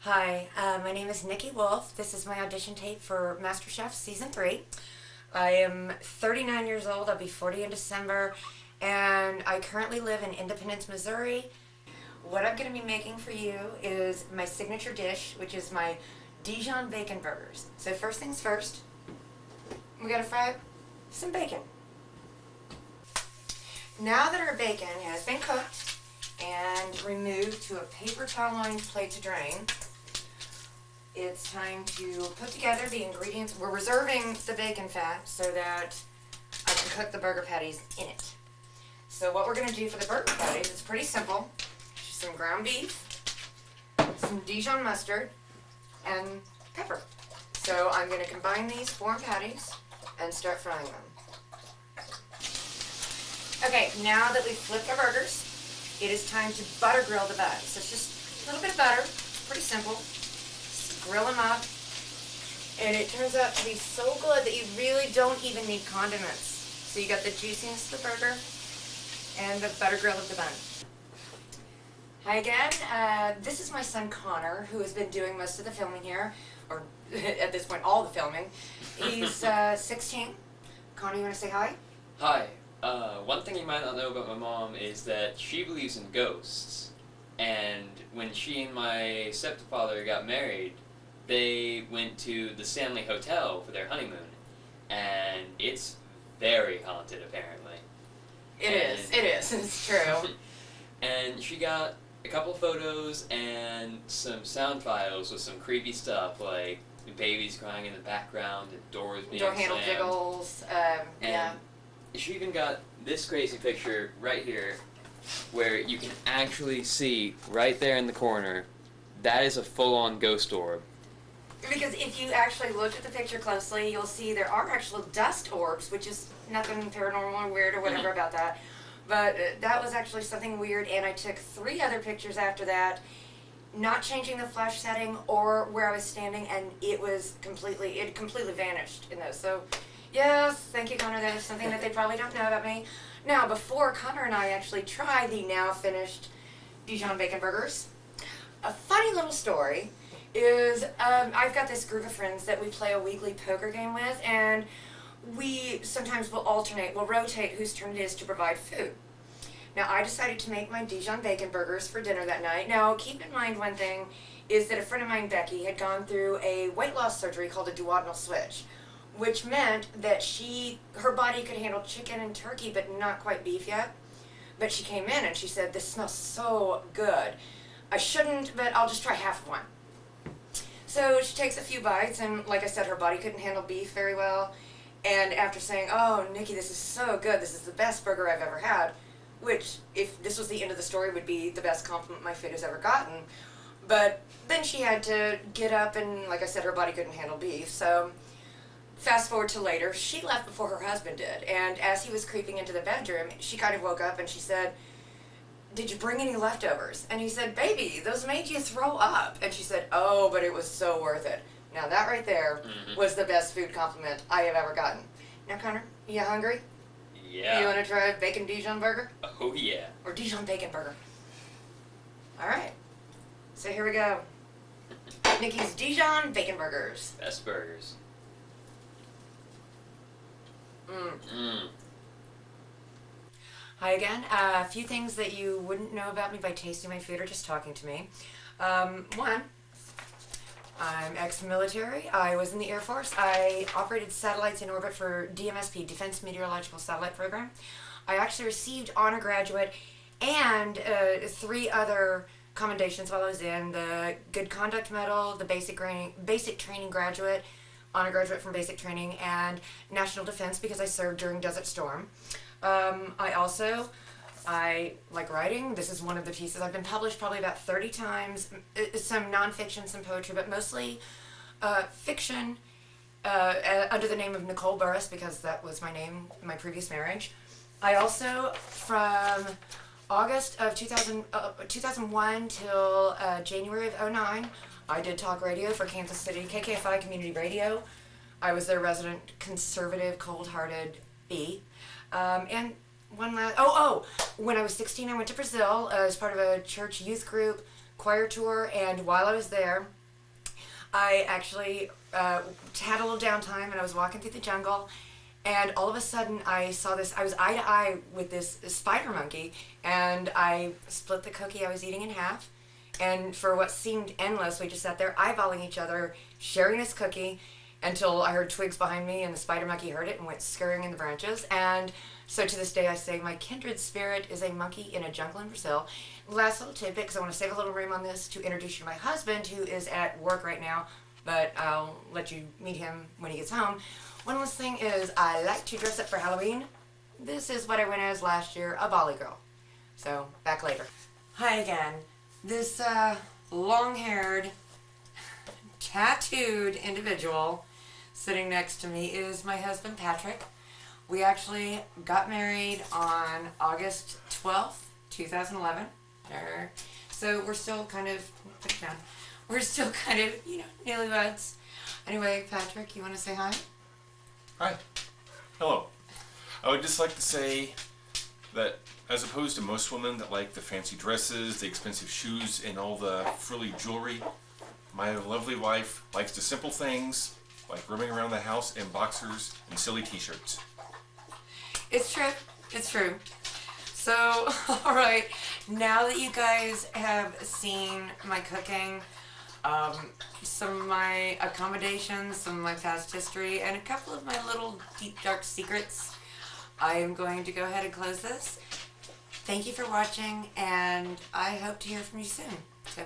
Hi, my name is Nikki Wolf. This is my audition tape for MasterChef Season 3. I am 39 years old. I'll be 40 in December, and I currently live in Independence, Missouri. What I'm going to be making for you is my signature dish, which is my Dijon bacon burgers. So first things first, we got to fry some bacon. Now that our bacon has been cooked and removed to a paper towel-lined plate to drain, it's time to put together the ingredients. We're reserving the bacon fat so that I can cook the burger patties in it. So what we're going to do for the burger patties is pretty simple. Just some ground beef, some Dijon mustard, and pepper. So I'm going to combine these four patties and start frying them. Okay, now that we've flipped our burgers, it is time to butter grill the buns. So it's just a little bit of butter. It's pretty simple. Just grill them up. And it turns out to be so good that you really don't even need condiments. So you got the juiciness of the burger and the butter grill of the bun. Hi again. This is my son Connor, who has been doing most of the filming here, or at this point, all the filming. He's 16. Connor, you want to say hi? Hi. One thing you might not know about my mom is that she believes in ghosts. And when she and my stepfather got married, they went to the Stanley Hotel for their honeymoon. And it's very haunted, apparently. It is. It's true. And she got a couple photos and some sound files with some creepy stuff, like babies crying in the background and doors being Door handle slammed. jiggles. Yeah. She even got this crazy picture right here where you can actually see right there in the corner, that is a full-on ghost orb. Because if you actually look at the picture closely, you'll see there are actual dust orbs, which is nothing paranormal or weird or whatever about that. But that was actually something weird, and I took 3 other pictures after that, not changing the flash setting or where I was standing, and it completely vanished in those. So, yes, thank you, Connor. That is something that they probably don't know about me. Now, before Connor and I actually try the now finished Dijon bacon burgers, a funny little story is I've got this group of friends that we play a weekly poker game with, and we sometimes will alternate, we'll rotate whose turn it is to provide food. Now, I decided to make my Dijon bacon burgers for dinner that night. Now, keep in mind one thing is that a friend of mine, Becky, had gone through a weight loss surgery called a duodenal switch, which meant that her body could handle chicken and turkey, but not quite beef yet. But she came in and she said, "This smells so good. I shouldn't, but I'll just try half of one." So she takes a few bites, and like I said, her body couldn't handle beef very well. And after saying, "Oh, Nikki, this is so good. This is the best burger I've ever had," which, if this was the end of the story, would be the best compliment my food has ever gotten. But then she had to get up, and like I said, her body couldn't handle beef. So fast forward to later, she left before her husband did. And as he was creeping into the bedroom, she kind of woke up and she said, "Did you bring any leftovers?" And he said, "Baby, those made you throw up." And she said, "Oh, but it was so worth it." Now that right there was the best food compliment I have ever gotten. Now, Connor, you hungry? Yeah. You want to try a bacon Dijon burger? Oh, yeah. Or Dijon bacon burger? All right. So here we go. Nikki's Dijon bacon burgers. Best burgers. Hi again. A few things that you wouldn't know about me by tasting my food or just talking to me. One, I'm ex-military. I was in the Air Force. I operated satellites in orbit for DMSP, Defense Meteorological Satellite Program. I actually received honor graduate and 3 other commendations while I was in: the Good Conduct Medal, the Basic Training Graduate, honor graduate from Basic Training, and National Defense because I served during Desert Storm. I like writing. This is one of the pieces. I've been published probably about 30 times, some nonfiction, some poetry, but mostly fiction under the name of Nicole Burris because that was my name in my previous marriage. I also, from August of 2001 till January of 2009, I did talk radio for Kansas City, KKFI Community Radio. I was their resident conservative, cold-hearted bee. And one last, when I was 16, I went to Brazil as part of a church youth group choir tour, and while I was there, I actually had a little downtime, and I was walking through the jungle, and all of a sudden I saw this. I was eye to eye with this spider monkey, and I split the cookie I was eating in half, and for what seemed endless, we just sat there eyeballing each other, sharing this cookie, until I heard twigs behind me, and the spider monkey heard it and went scurrying in the branches. And so to this day I say my kindred spirit is a monkey in a jungle in Brazil. Last little tidbit, because I want to save a little room on this to introduce you to my husband, who is at work right now, but I'll let you meet him when he gets home. One last thing is I like to dress up for Halloween. This is what I went as last year, a Bali girl. So, back later. Hi again. This long-haired, tattooed individual sitting next to me is my husband, Patrick. We actually got married on August 12th, 2011. So we're still kind of, newlyweds. Anyway, Patrick, you want to say hi? Hi. Hello. I would just like to say that as opposed to most women that like the fancy dresses, the expensive shoes, and all the frilly jewelry, my lovely wife likes the simple things like roaming around the house in boxers and silly t-shirts. It's true. It's true. So, alright, now that you guys have seen my cooking, some of my accommodations, some of my past history, and a couple of my little deep dark secrets, I am going to go ahead and close this. Thank you for watching, and I hope to hear from you soon. So.